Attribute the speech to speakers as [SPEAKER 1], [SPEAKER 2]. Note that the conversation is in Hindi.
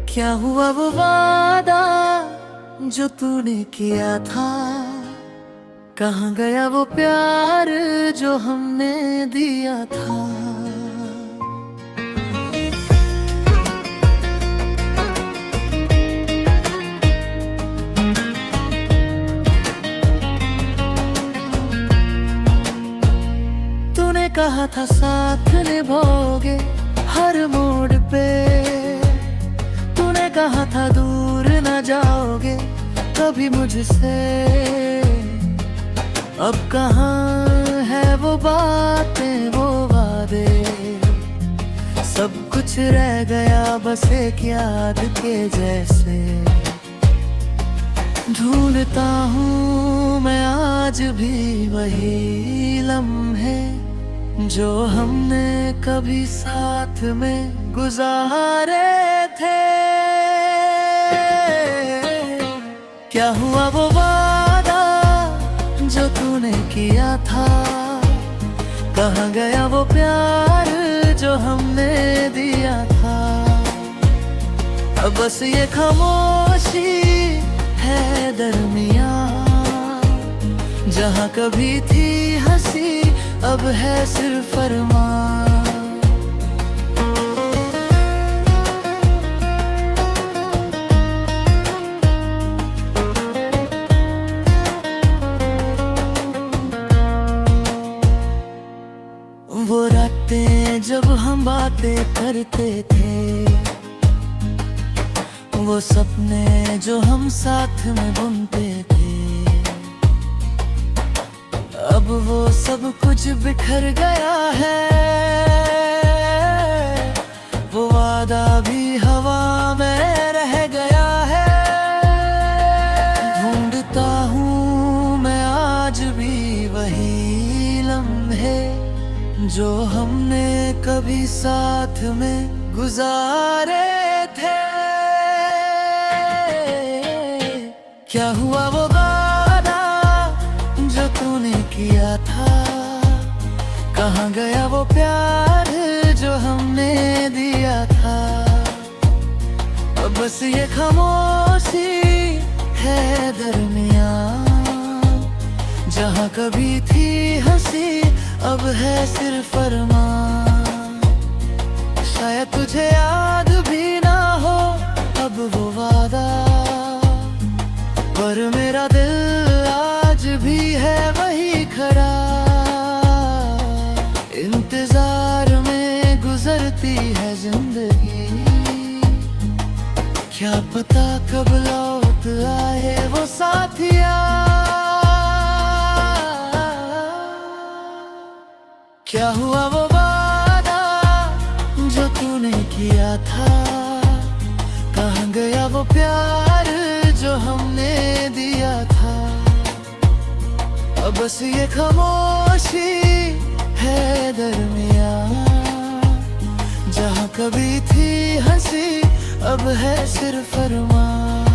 [SPEAKER 1] क्या हुआ वो वादा जो तूने किया था? कहाँ गया वो प्यार जो हमने दिया था? तूने कहा था साथ निभाओगे हर मोड़ पे, तूने कहा था दूर न जाओगे कभी मुझसे। अब कहाँ है वो बातें वो वादे, सब कुछ रह गया बस एक याद के जैसे। ढूंढता हूँ मैं आज भी वही लम्हे जो हमने कभी साथ में गुजारे थे। क्या हुआ वो वादा जो तूने किया था? कहाँ गया वो प्यार जो हमने दिया था? अब बस ये खामोशी है दरमियाँ, जहाँ कभी थी हंसी अब है सिर्फ फरमान। वो रातें जब हम बातें करते थे, वो सपने जो हम साथ में बुनते थे, अब वो सब कुछ बिखर गया है। वो वादा भी हवा में रह गया है। ढूंढता हूँ मैं आज भी वही लम्हे जो हमने कभी साथ में गुजारे थे। क्या हुआ वो वादा जो तूने किया था? कहाँ गया वो प्यार जो हमने दिया था? अब बस ये खामोशी है दरमियाँ, जहाँ कभी थी हंसी अब है सिर्फ फरमान। शायद तुझे याद भी ना हो अब वो वादा, पर मेरा दिल आज भी है वही खड़ा। इंतजार में गुजरती है जिंदगी, क्या पता कब लौट आए वो साथिया। क्या हुआ वो वादा जो तूने किया था? कहाँ गया वो प्यार जो हमने दिया था? अब बस ये खामोशी है दरमियाँ, जहाँ कभी थी हंसी अब है सिर्फ फरमान।